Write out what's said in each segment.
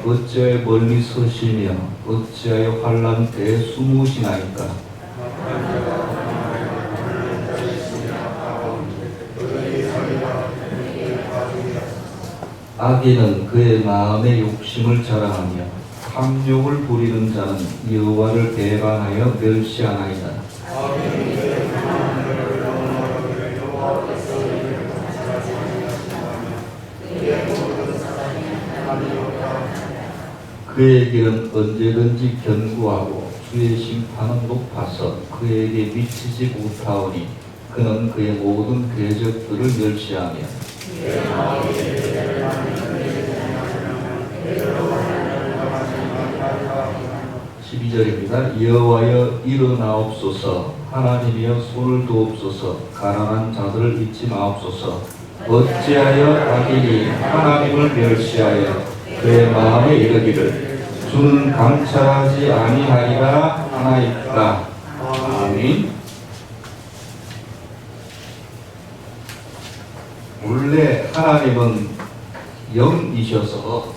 어찌하여 멀리 서시며 어찌하여 환난 때에 숨으시나이까. 악인은 그의 마음의 욕심을 자랑하며 탐욕을 부리는 자는 여호와를 배반하여 멸시하나이다. 그의 길은 언제든지 견고하고 주의 심판은 높아서 그에게 미치지 못하오니 그는 그의 모든 궤적들을 멸시하며 12절입니다. 여호와여 일어나옵소서. 하나님이여 손을 두옵소서. 가난한 자들을 잊지 마옵소서. 어찌하여 악인이 하나님을 멸시하여 그의 마음에 이르기를 주는 감찰하지 아니하리라 하나이까. 아멘. 원래 하나님은 영이셔서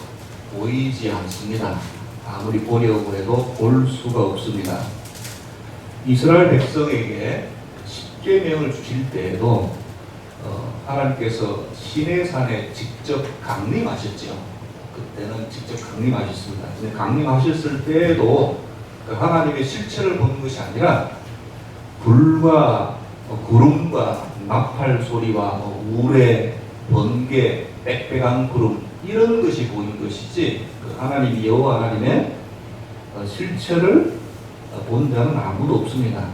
보이지 않습니다. 아무리 보려고 해도 볼 수가 없습니다. 이스라엘 백성에게 십계명을 주실 때에도 하나님께서 시내산에 직접 강림하셨죠. 그때는 직접 강림하셨습니다. 근데 강림하셨을 때에도 그 하나님의 실체를 보는 것이 아니라 불과 구름과 나팔 소리와 우레, 번개, 빽빽한 구름 이런 것이 보이는 것이지 하나님 여호와 하나님의 실체를 본 자는 아무도 없습니다.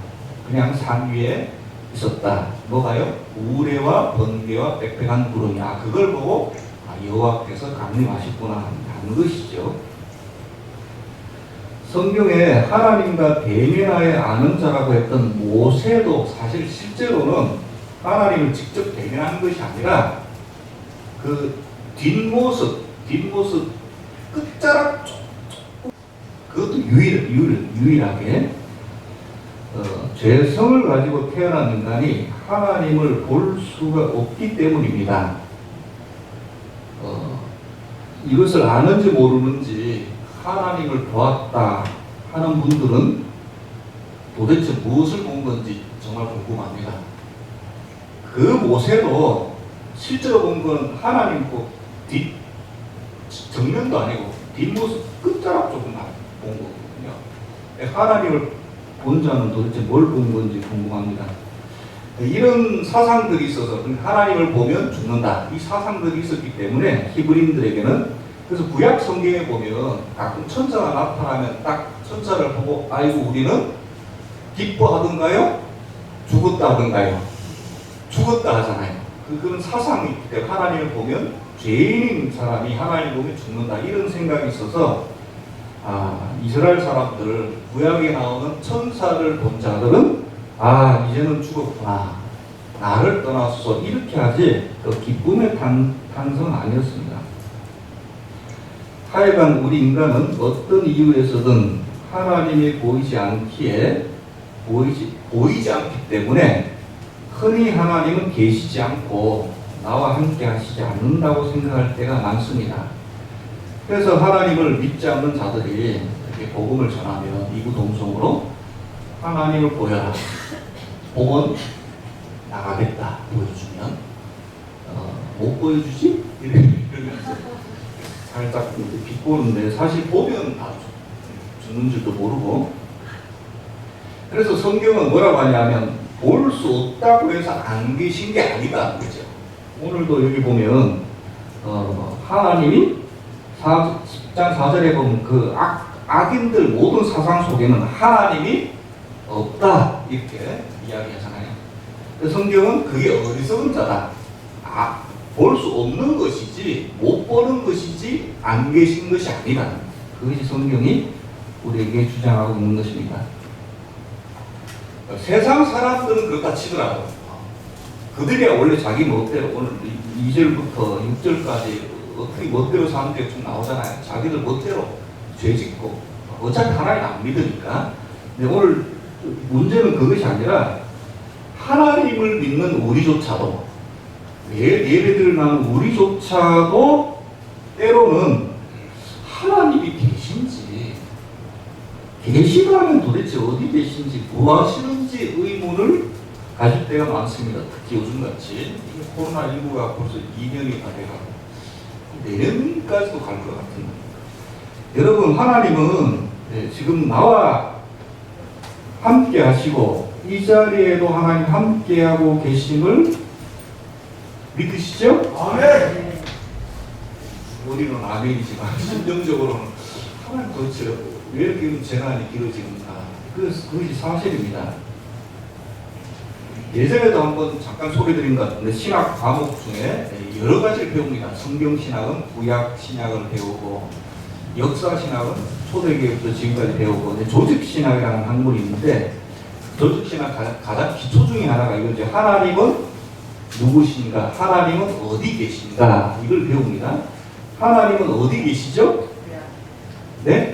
그냥 산 위에 있었다. 뭐가요? 우레와 번개와 빽빽한 구름이 그걸 보고 여호와께서 강림하셨구나 하는 것이죠. 성경에 하나님과 대면하여 아는 자라고 했던 모세도 사실 실제로는 하나님을 직접 대면하는 것이 아니라 그 뒷모습 끝자락 조금 그것도 유일하게 죄성을 가지고 태어난 인간이 하나님을 볼 수가 없기 때문입니다. 이것을 아는지 모르는지 하나님을 보았다 하는 분들은 도대체 무엇을 본 건지 정말 궁금합니다. 그 모세도 실제로 본 건 하나님 정면도 아니고 뒷모습 끝자락 조금만 본 거거든요. 하나님을 본 자는 도대체 뭘 본 건지 궁금합니다. 이런 사상들이 있어서 하나님을 보면 죽는다. 이 사상들이 있었기 때문에 히브리인들에게는 그래서 구약 성경에 보면 가끔 천사가 나타나면 딱 천사를 보고 아이고 우리는 기뻐하던가요? 죽었다 하던가요? 죽었다 하잖아요. 그런 사상이 있기 때문에 하나님을 보면 죄인인 사람이 하나님을 보면 죽는다 이런 생각이 있어서 이스라엘 사람들 구약에 나오는 천사를 본 자들은 이제는 죽었구나 나를 떠나소서 이렇게 하지 그 기쁨의 탄성 아니었습니다. 하여간 우리 인간은 어떤 이유에서든 하나님이 보이지 않기 때문에 흔히 하나님은 계시지 않고 나와 함께 하시지 않는다고 생각할 때가 많습니다. 그래서 하나님을 믿지 않는 자들이 이렇게 복음을 전하면 이구동성으로 하나님을 보여라. 보면 나가겠다. 보여주면 못 보여주지? 이러면서 살짝 비꼬는데 사실 보면 다 죽는 줄도 모르고. 그래서 성경은 뭐라고 하냐면 볼 수 없다고 해서 안 계신 게 아니다. 그죠? 오늘도 여기 보면 하나님이 10장 4절에 보면 그 악인들 모든 사상 속에는 하나님이 없다 이렇게 이야기하잖아요. 성경은 그게 어리석은 자다. 볼 수 없는 것이지 못 보는 것이지 안 계신 것이 아니다. 그것이 성경이 우리에게 주장하고 있는 것입니다. 세상 사람들은 그렇다 치더라고요. 그들이야 원래 자기 멋대로 오늘 2절부터 6절까지 어떻게 멋대로 사는 게 좀 나오잖아요. 자기들 멋대로 죄 짓고 어차피 하나님 안 믿으니까. 근데 오늘 문제는 그것이 아니라 하나님을 믿는 우리조차도 예배드리는 우리조차도 때로는 하나님 계시다면 도대체 어디 계신지 뭐 하시는지 의문을 가질 때가 많습니다. 특히 요즘같이 코로나19가 벌써 2년이 다 돼가고 내년까지도 갈 것 같은데, 여러분 하나님은 지금 나와 함께 하시고 이 자리에도 하나님 함께하고 계심을 믿으시죠? 아멘. 우리는 아멘이지만 심정적으로는 하나님 도대체 왜 이렇게 재난이 길어지는가, 그것이 사실입니다. 예전에도 한번 잠깐 소개드린 것 같은데 신학 과목 중에 여러 가지를 배웁니다. 성경신학은 구약신학을 배우고 역사신학은 초대교회부터 지금까지 배우고 조직신학이라는 학문이 있는데 조직신학 가장 기초 중에 하나가 이거죠. 하나님은 누구신가? 하나님은 어디 계신가? 이걸 배웁니다. 하나님은 어디 계시죠? 네?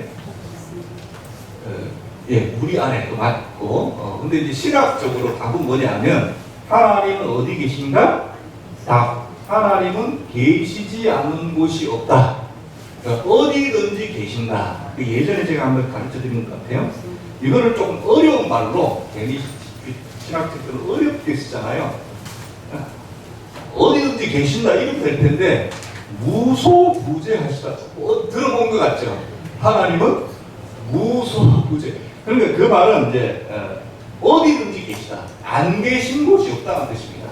예, 우리 안에 또 맞고, 근데 이제 신학적으로 답은 뭐냐면, 하나님은 어디 계신가? 답. 하나님은 계시지 않는 곳이 없다. 그러니까 어디든지 계신다. 예전에 제가 한번 가르쳐 드린 것 같아요. 이거를 조금 어려운 말로, 괜히 신학책들은 어렵게 쓰잖아요. 어디든지 계신다 이러면 될 텐데, 무소부재하시다. 들어본 것 같죠? 하나님은 무소부재. 그러니까 그 말은 이제 어디든지 계시다. 안 계신 곳이 없다는 뜻입니다.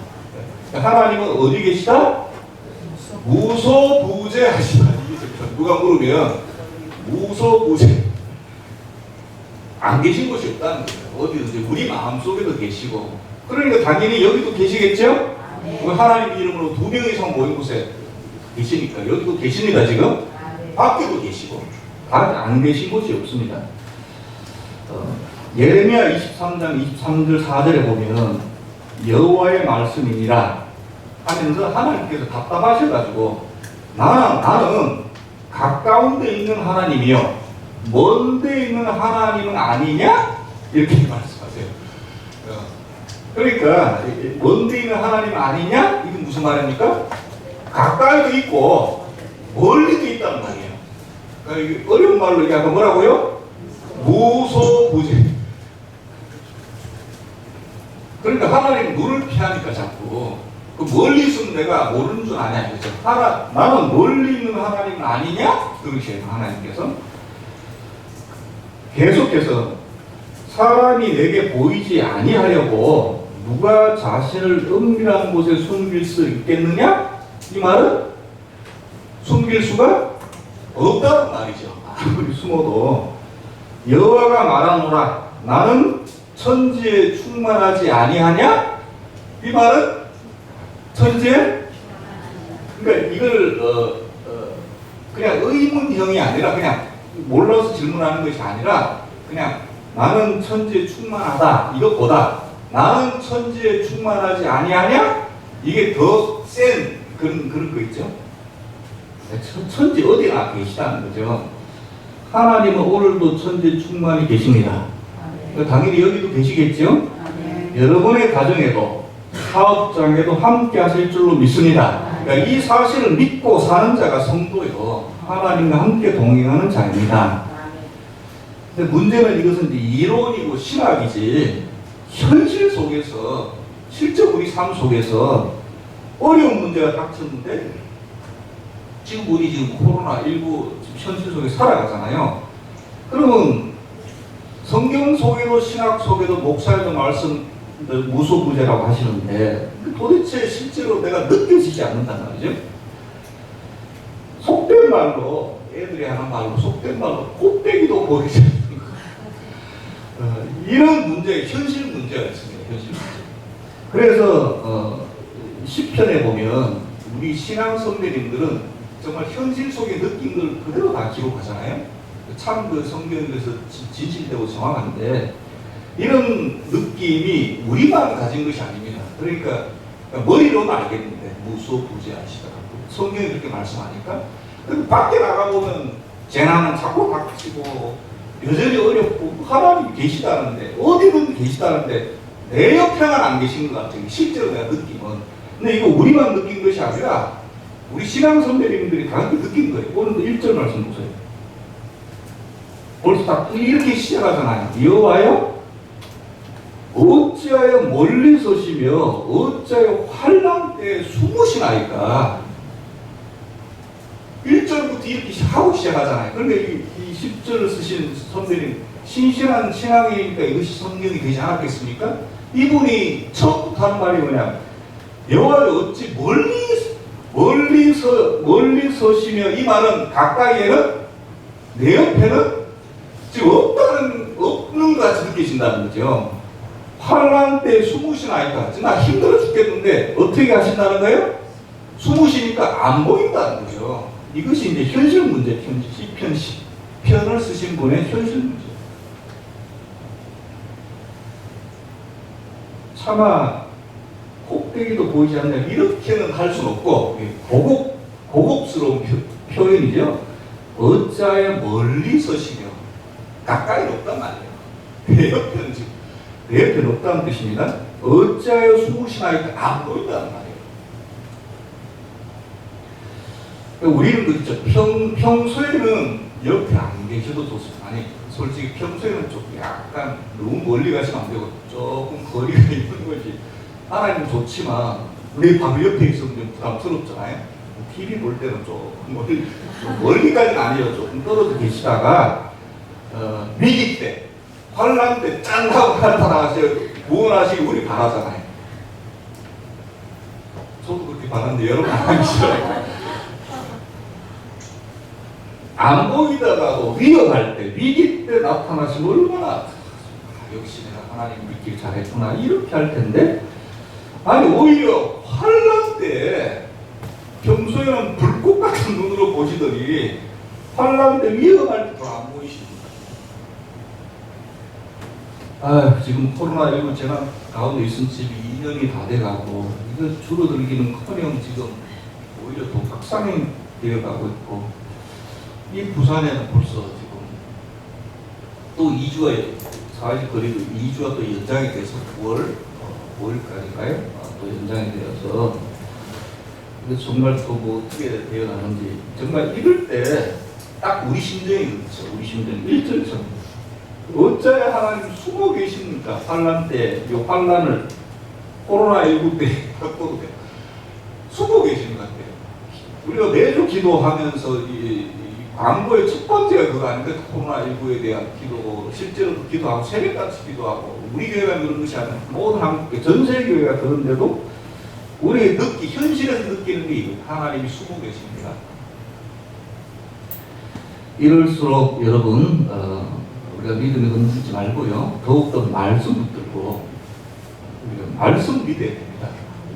하나님은 어디 계시다? 무소부재하시다. 누가 물으면 무소부재. 안 계신 곳이 없다는 거예요. 어디든지 우리 마음속에도 계시고. 그러니까 당연히 여기도 계시겠죠? 하나님 이름으로 2명 이상 모인 곳에 계시니까 여기도 계십니다. 지금 밖에도 계시고 안 계신 곳이 없습니다. 예레미야 23장 23절 4절에 보면 여호와의 말씀이니라 하면서 하나님께서 답답하셔가지고 나는 가까운 데 있는 하나님이요 먼 데 있는 하나님은 아니냐? 이렇게 말씀하세요. 그러니까 먼 데 있는 하나님은 아니냐? 이게 무슨 말입니까? 가까이도 있고 멀리도 있다는 말이에요. 그러니까 어려운 말로 얘기하면 뭐라고요? 무소부재. 그러니까 하나님 눈을 피하니까 자꾸 그 멀리 있으면 내가 모르는 줄 아냐 그죠? 나는 멀리 있는 하나님은 아니냐? 그러시에요. 하나님께서 계속해서 사람이 내게 보이지 아니하려고 누가 자신을 은밀한 곳에 숨길 수 있겠느냐? 이 말은 숨길 수가 없다는 말이죠. 아무리 숨어도 여호와가 말하노라 나는 천지에 충만하지 아니하냐? 이 말은 천지에, 그러니까 이걸 그냥 의문형이 아니라 그냥 몰라서 질문하는 것이 아니라 그냥 나는 천지에 충만하다 이것보다 나는 천지에 충만하지 아니하냐? 이게 더 센 그런 거 있죠. 천지 어디나 계시다는 거죠. 하나님은 오늘도 천지에 충만히 계십니다. 당연히 여기도 계시겠죠? 여러분의 가정에도 사업장에도 함께 하실 줄로 믿습니다. 그러니까 이 사실을 믿고 사는 자가 성도요. 하나님과 함께 동행하는 자입니다. 근데 문제는 이것은 이제 이론이고 신학이지 현실 속에서 실제 우리 삶 속에서 어려운 문제가 닥쳤는데 지금 우리 지금 코로나19 현실 속에 살아가잖아요. 그러면 성경 속에도 신학 속에도 목사에도 말씀 무소부재라고 하시는데 도대체 실제로 내가 느껴지지 않는단 말이죠. 속된 말로 애들이 하는 말로 속된 말로 꽃배기도 보이지 않는 거. 이런 문제 현실 문제가 있습니다. 현실 문제. 그래서 시편에 보면 우리 신앙 선배님들은 정말 현실 속에 느낀 걸 그대로 다 기록하잖아요. 참 그 성경에서 진실되고 정확한데 이런 느낌이 우리만 가진 것이 아닙니다. 그러니까 머리로는 알겠는데 무소부재하시더라고. 성경이 그렇게 말씀하니까 밖에 나가보면 재난은 자꾸 닥치고 여전히 어렵고 하나님이 계시다는데 어디든 계시다는데 내 옆에만 안 계신 것 같아요. 실제로 내가 느낌은. 근데 이거 우리만 느낀 것이 아니라 우리 신앙 선배님들이 다 느낀 거예요. 오늘도 1절 말씀 보세요. 벌써 다 이렇게 시작하잖아요. 여호와여 어찌하여 멀리 서시며 어찌하여 환난 때에 숨으시나이까. 1절부터 이렇게 하고 시작하잖아요. 그런데 이 10절을 쓰신 선배님 신실한 신앙이니까 이것이 성경이 되지 않았겠습니까? 이분이 처음부터 하는 말이 뭐냐, 여호와여 어찌 멀리 서시며, 이 말은 가까이에는 내 옆에는 지금 없는 것 같이 느끼신다는 거죠. 환난 때 숨으시나이까. 나 힘들어 죽겠는데 어떻게 하신다는 거예요? 숨으시니까 안 보인다는 거죠. 이것이 이제 현실 문제, 시편을 쓰신 분의 현실 문제. 차마 꼭대기도 보이지 않냐, 이렇게는 할 수는 없고, 고급스러운 표현이죠. 어찌하여 멀리 서시며, 가까이 없단 말이에요. 내 옆에는 없다는 뜻입니다. 어찌하여 숨으시나이까, 안 보인다는 말이에요. 우리는 그렇죠. 평소에는 옆에 안 계셔도 좋습니다. 아니, 솔직히 평소에는 좀 약간 너무 멀리 가시면 안 되고 조금 거리가 있는 거지. 하나님은 좋지만 우리 바로 옆에 있으면 좀 부담스럽잖아요. TV 볼 때는 조금 멀리까지는 아니에요. 조금 떨어져 계시다가 위기 때, 환난 때 짠 하고 나타나셔 구원하시기 우리 바라잖아요. 저도 그렇게 바라는데 여러분 안 하기 싫어요. 안 보이다가도 위험할 때, 위기 때 나타나시면 얼마나 역시 내가 하나님 믿길 잘했구나 이렇게 할 텐데, 아니 오히려 환난 때 평소에는 불꽃 같은 눈으로 보시더니 환난 때 위험할 때도 안 보이십니다. 지금 코로나19 재난 가운데 있은 집이 2년이 다 돼가고 이거 줄어들기는커녕 지금 오히려 더 확산이 되어가고 있고, 이 부산에는 벌써 지금 또 2주가 사회적 거리도 2주가 또 연장이 돼서 5일까지인가요? 또 연장이 되어서 정말 또 뭐 어떻게 되어가는지, 정말 이럴 때 딱 우리 심정이 그렇죠. 우리 심정이 1절처럼 어찌하여 하나님 숨어 계십니까? 환난 때, 이 환난을 코로나19 때 겪어도 돼요. 숨어 계시는 것 같아요. 우리가 매주 기도하면서 이 광고의 첫 번째가 그거 아닌가? 코로나19에 대한 기도, 실제로도 기도하고 새벽같이 기도하고, 우리 교회가 그런 것이 아니라 모든 한국교 전 세계 교회가 그런데도 우리 현실에서 느끼는 게 하나님이 숨어 계십니다. 이럴수록 여러분 우리가 믿음에 흔들지 말고요, 더욱더 말씀 붙들고 우리가 말씀 믿어야 됩니다.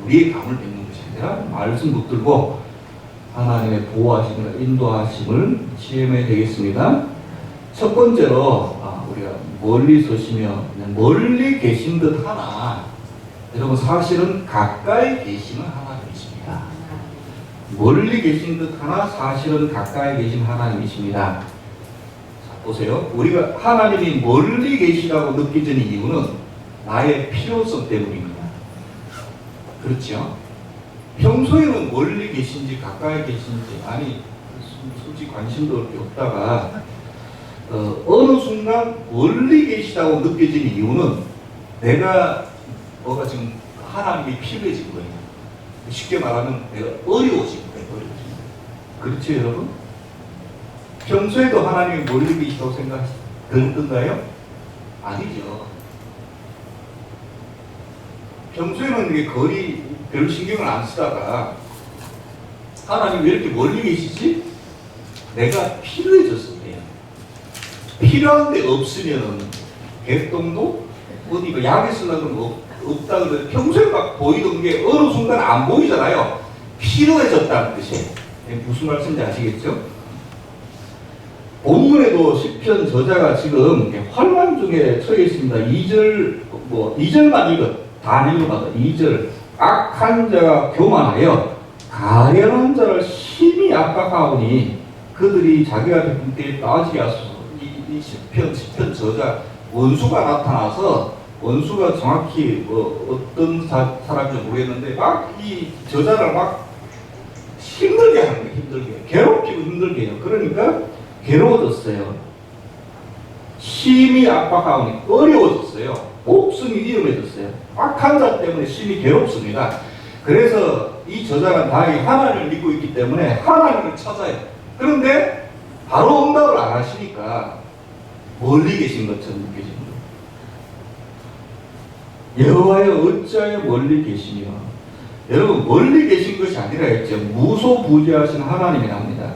우리의 감을 믿는 것이 아니라 말씀 붙들고 하나님의 보호하심과 인도하심을 시험해야 되겠습니다. 첫 번째로 우리가 멀리 서시며 멀리 계신 듯 하나, 여러분 사실은 가까이 계시는 하나님이십니다. 멀리 계신 듯 하나 사실은 가까이 계신 하나님이십니다. 자, 보세요. 우리가 하나님이 멀리 계시다고 느껴지는 이유는 나의 필요성 때문입니다. 그렇죠? 평소에는 멀리 계신지 가까이 계신지 아니 솔직히 관심도 그렇게 없다가 어느 순간 멀리 계시다고 느껴지는 이유는 내가 뭐가 지금 하나님이 필요해진 거예요. 쉽게 말하면 내가 어려워진 거예요. 그렇죠 여러분? 평소에도 하나님이 멀리 계시다고 생각했던가요? 아니죠. 평소에는 이게 거리 별 신경을 안 쓰다가 하나님 왜 이렇게 멀리 계시지? 내가 필요해졌을 때요. 필요한데 없으면 개똥도 어디 약에 쓰려고 없다 그러는데 평소에 막 보이던 게 어느 순간 안 보이잖아요. 필요해졌다는 뜻이에요. 무슨 말씀인지 아시겠죠? 본문에도 시편 저자가 지금 환난 중에 처해 있습니다. 2절만 읽어. 다 읽어봐도 2절. 악한 자가 교만하여 가련한 자를 심히 압박하오니 그들이 자기가 베푼 때에 따지게 하소서. 이 시편 저자 원수가 나타나서, 원수가 정확히 어떤 사람인지 모르겠는데 막 이 저자를 막 힘들게 하는 거예요. 힘들게 괴롭히고 힘들게 해요. 그러니까 괴로워졌어요. 심히 압박하니 어려워졌어요. 목숨이 위험해졌어요. 악한 자 때문에 심히 괴롭습니다. 그래서 이 저자는 다행히 하나님을 믿고 있기 때문에 하나님을 찾아요. 그런데 바로 응답을 안 하시니까 멀리 계신 것처럼 느껴집니다. 여호와여 어찌하여 멀리 계시며, 여러분 멀리 계신 것이 아니라 했죠. 무소부재하신 하나님이랍니다.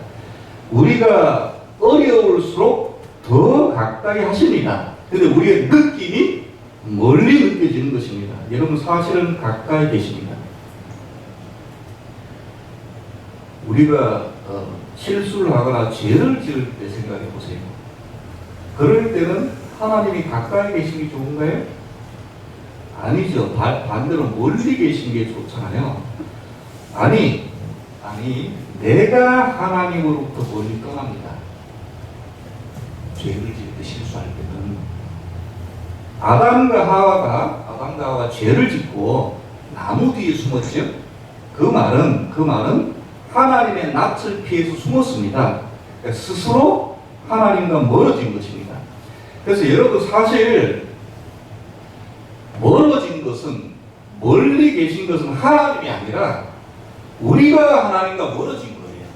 우리가 어려울수록 더 가까이 하십니다. 근데 우리의 느낌이 멀리 느껴지는 것입니다. 여러분 사실은 가까이 계십니다. 우리가 실수를 하거나 죄를 지을 때 생각해 보세요. 그럴 때는 하나님이 가까이 계신 게 좋은가요? 아니죠. 반대로 멀리 계신 게 좋잖아요. 아니, 내가 하나님으로부터 멀리 떠납니다. 죄를 지을 때 실수할 때는 아담과 하와가 죄를 짓고 나무 뒤에 숨었죠. 그 말은 하나님의 낯을 피해서 숨었습니다. 그러니까 스스로 하나님과 멀어진 것입니다. 그래서 여러분 사실 멀어진 것은, 멀리 계신 것은 하나님이 아니라 우리가 하나님과 멀어진 거예요.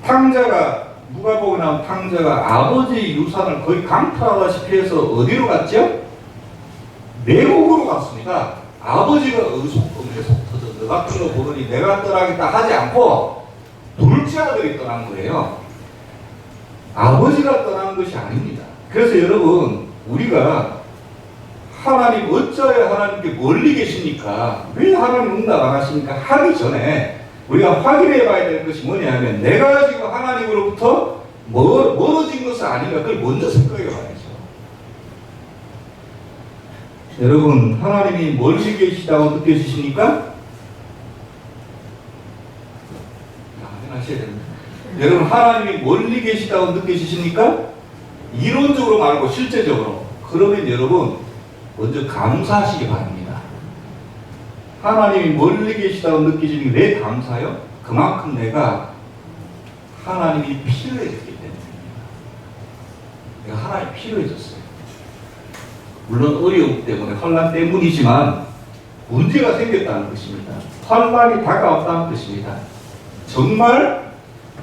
탕자가, 누가복음에 나온 탕자가 아버지의 유산을 거의 강탈하다시피 해서 어디로 갔죠? 매국으로 갔습니다. 아버지가 속 터져 너 같은 거 보더니 내가 떠나겠다 하지 않고 둘째 아들이 떠난 거예요. 아버지가 떠난 것이 아닙니다. 그래서 여러분 우리가 하나님 어찌하여 하나님께 멀리 계십니까? 왜 하나님 응답 안 하십니까? 하기 전에 우리가 확인해 봐야 될 것이 뭐냐면 내가 지금 하나님으로부터 멀어진 것은 아닌가, 그걸 먼저 생각해 봐야죠. 여러분 하나님이 멀리 계시다고 느껴지십니까? 하셔야 됩니다. 여러분 하나님이 멀리 계시다고 느껴지십니까? 이론적으로 말고 실제적으로. 그러면 여러분 먼저 감사하시기 바랍니다. 하나님이 멀리 계시다고 느끼시는 게 왜 감사요? 그만큼 내가 하나님이 필요해졌기 때문입니다. 내가 하나님이 필요해졌어요. 물론 어려움 때문에, 환난 때문이지만 문제가 생겼다는 것입니다. 환난이 다가왔다는 것입니다.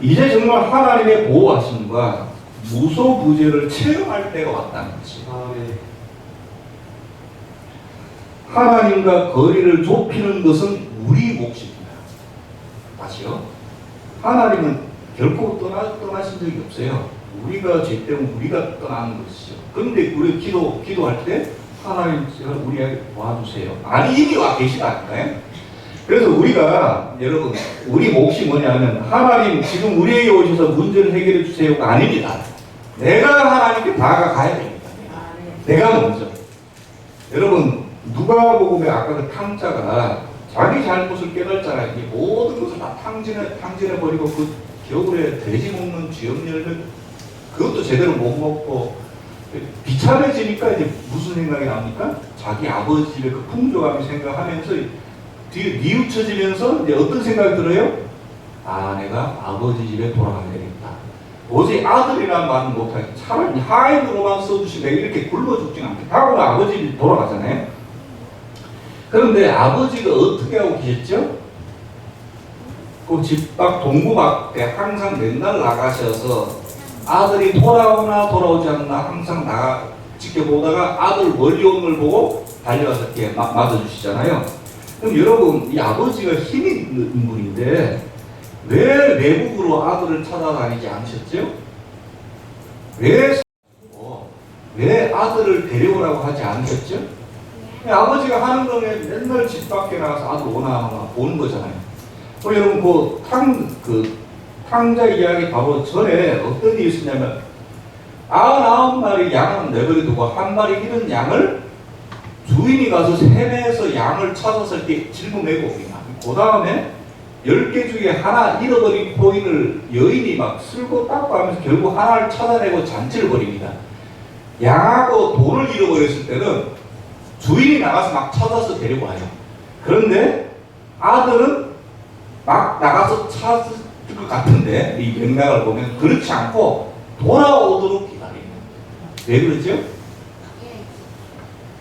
이제 정말 하나님의 보호하심과 무소부재를 체험할 때가 왔다는 것이죠. 하나님과 거리를 좁히는 것은 우리 몫입니다. 다시요. 하나님은 결코 떠나신 적이 없어요. 우리가 죄 때문에 우리가 떠나는 것이죠. 그런데 우리 기도할 때 하나님 제가 우리에게 와주세요. 아니 이미 와 계시다니까요. 그래서 우리가 여러분 우리 몫이 뭐냐면 하나님 지금 우리에게 오셔서 문제를 해결해 주세요가 아닙니다. 내가 하나님께 다가가야 됩니다. 내가 먼저. 여러분 누가복음에 아까 그 탕자가 자기 잘못을 깨달잖아요. 이 모든 것을 다 탕진해 버리고 그 겨울에 돼지 먹는 쥐염 열매 그것도 제대로 못 먹고 비참해지니까 이제 무슨 생각이 납니까? 자기 아버지 집의 그 풍족함을 생각하면서 뒤에 뉘우쳐지면서 이제 어떤 생각이 들어요? 아, 내가 아버지 집에 돌아가야 되겠다. 오직 아들이라는 말은 못하겠다. 차라리 하인으로만 써주시면 이렇게 굶어 죽진 않겠다 하고 아버지 집에 돌아가잖아요. 그런데 아버지가 어떻게 하고 계셨죠? 그 집 밖 동구 밖에 항상 맨날 나가셔서 아들이 돌아오나 돌아오지 않나 항상 지켜보다가 아들 멀리 오는 걸 보고 달려와서 이렇게 맞아주시잖아요. 그럼 여러분 이 아버지가 힘이 있는 인물인데 왜 외국으로 아들을 찾아다니지 않으셨죠? 왜 아들을 데려오라고 하지 않으셨죠? 아버지가 하는 거는 맨날 집 밖에 나가서 아들 오나 보는 거잖아요. 여러분 탕자 이야기 바로 전에 어떤 일이 있었냐면 99마리 양은 내버려두고 한 마리 잃은 양을 주인이 가서 세매에서 양을 찾아서 이렇게 짊어매고 옵니다. 그 다음에 10개 중에 하나 잃어버린 코인을 여인이 막 쓸고 닦고 하면서 결국 하나를 찾아내고 잔치를 벌입니다. 양하고 돈을 잃어버렸을 때는 주인이 나가서 막 찾아서 데리고 와요. 그런데 아들은 막 나가서 찾을 것 같은데 이 맥락을 보면 그렇지 않고 돌아오도록 기다립니다. 왜 그러죠?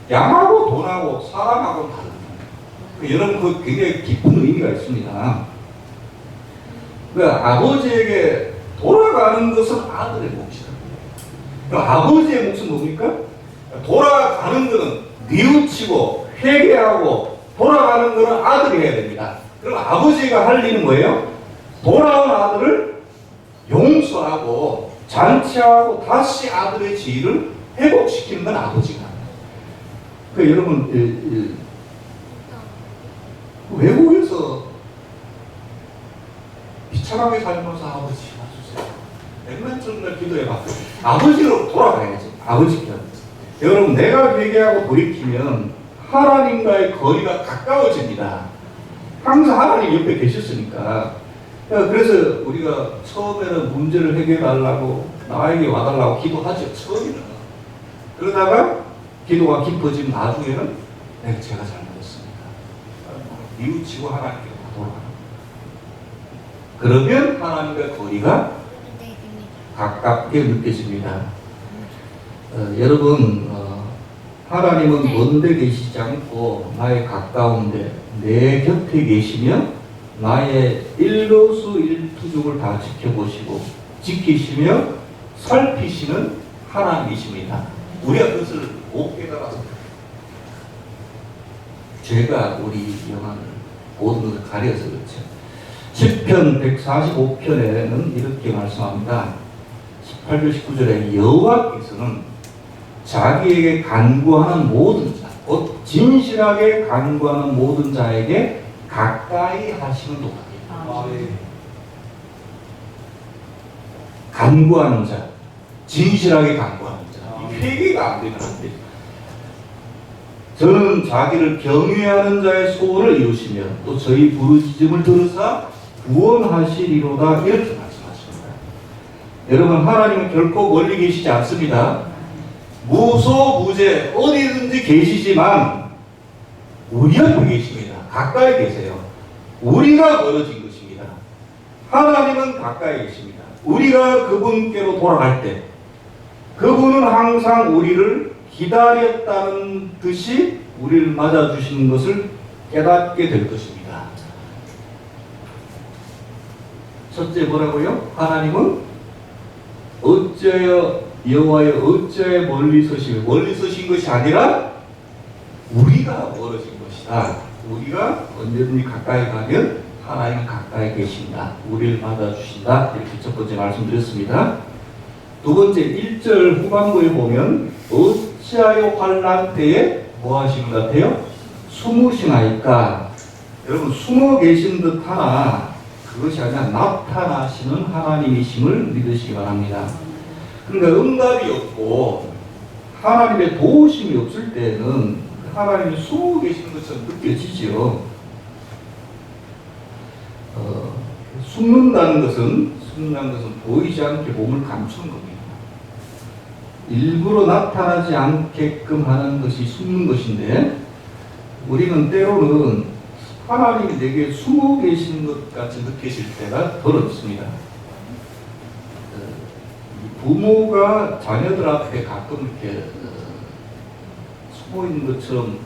양하고 돈하고 사람하고 다릅니다. 여러분 그 굉장히 깊은 의미가 있습니다. 아버지에게 돌아가는 것은 아들의 몫이다. 아버지의 몫은 뭡니까? 돌아가는 것은 뉘우치고 회개하고 돌아가는 것은 아들이 해야 됩니다. 그럼 아버지가 할 일은 뭐예요? 돌아온 아들을 용서하고 잔치하고 다시 아들의 지위를 회복시키는 건 아버지가 합니다. 여러분 외국에서 비참하게 살면서 아버지 와주세요. 맨날 정말 기도해봐. 아버지로 돌아가야지. 아버지께. 여러분 내가 회개하고 돌이키면 하나님과의 거리가 가까워집니다. 항상 하나님 옆에 계셨으니까. 그래서 우리가 처음에는 문제를 해결하려고 나에게 와달라고 기도하죠. 처음에는. 그러다가 기도가 깊어지면 나중에는 제가 잘못했습니다. 뉘우치고 하나님께 돌아가는 그러면 하나님과 거리가 가깝게 느껴집니다. 여러분 하나님은 먼데 계시지 않고 나의 가까운데 내 곁에 계시며 나의 일거수일투족을 다 지켜보시고 지키시며 살피시는 하나님이십니다. 우리가 그것을 못 깨달아서 죄가 우리 영안을 모든 것을 가려서 그렇죠. 10편 145편에는 이렇게 말씀합니다. 18절 19절에 여호와께서는 자기에게 간구하는 모든 자, 곧 진실하게 간구하는 모든 자에게 가까이 하시는 도다. 간구하는 자, 진실하게 간구하는 자. 회개가 안 되면 안 돼요. 저는 자기를 경외하는 자의 소원을 이루시며 또 저희 부르짖음을 들으사 구원하시리로다. 이렇게 말씀하십니다. 여러분 하나님은 결코 멀리 계시지 않습니다. 무소무제 어디든지 계시지만 우리 옆에 계십니다. 가까이 계세요. 우리가 멀어진 것입니다. 하나님은 가까이 계십니다. 우리가 그분께로 돌아갈 때 그분은 항상 우리를 기다렸다는 듯이 우리를 맞아주시는 것을 깨닫게 될 것입니다. 첫째 뭐라고요? 하나님은 어찌하여 여호와여 어찌하여 멀리 서신 것이 아니라 우리가 멀어진 것이다. 우리가 언제든지 가까이 가면 하나님은 가까이 계신다. 우리를 맞아주신다. 이렇게 첫 번째 말씀드렸습니다. 두 번째 1절 후반부에 보면 어찌하여 환난 때에 뭐 하시는 것 같아요? 숨으시나이까. 여러분 숨어 계신 듯 하나 그것이 아니라 나타나시는 하나님이심을 믿으시기 바랍니다. 그러니까 응답이 없고 하나님의 도우심이 없을 때는 하나님이 숨어 계시는 것처럼 느껴지죠. 숨는다는 것은 보이지 않게 몸을 감추는 겁니다. 일부러 나타나지 않게끔 하는 것이 숨는 것인데 우리는 때로는 하나님이 내게 숨어 계시는 것 같이 느끼실 때가 덜 없습니다. 부모가 자녀들 앞에 가끔 이렇게 숨어 있는 것처럼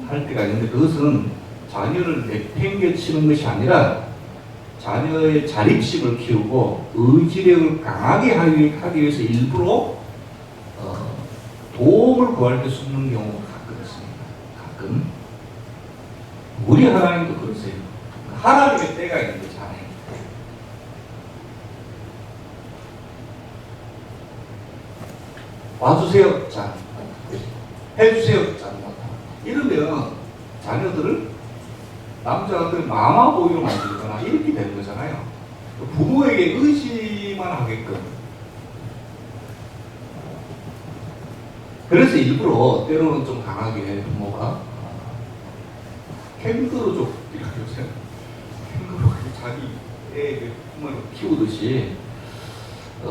할 때가 있는데 그것은 자녀를 내팽개치는 것이 아니라 자녀의 자립심을 키우고 의지력을 강하게 하기 위해서 일부러 도움을 구할 때 숨는 경우가 가끔 있습니다. 가끔. 우리 하나님도 그러세요. 하나님의 때가 있는 거잖아요. 와주세요. 자, 해주세요. 자, 이러면 자녀들을 남자 같은 마마보이로 만들거나 이렇게 되는 거잖아요. 부모에게 의지만 하게끔. 그래서 일부러 때로는 좀 강하게 부모가 캥거루족 이렇게 요새 캥거루가 자기 애에게 품을 키우듯이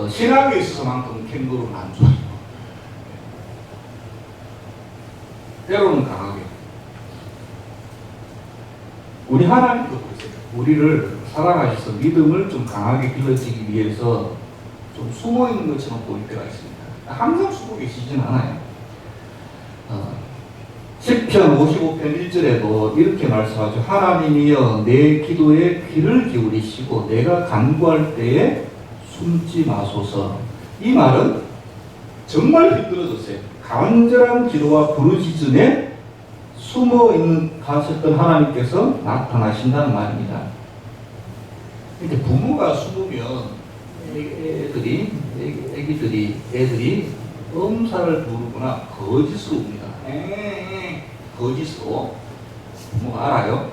신앙에 있어서만큼 캥거루는 안 좋아요. 때로는 강하게. 우리 하나님도 그러세요. 우리를 사랑하셔서 믿음을 좀 강하게 길러지기 위해서 좀 숨어 있는 것처럼 보일 때가 있습니다. 항상 숨어 계시진 않아요. 시편 55편 1절에도 이렇게 말씀하죠. 하나님이여 내 기도에 귀를 기울이시고 내가 간구할 때에 숨지 마소서. 이 말은 정말 힘들어졌어요. 간절한 기도와 부르짖음에 숨어 있는 가셨던 하나님께서 나타나신다는 말입니다. 이렇게 부모가 숨으면 애들이 엄살을 부르거나 거짓으로 웁니다. 거짓으로. 부모가 알아요.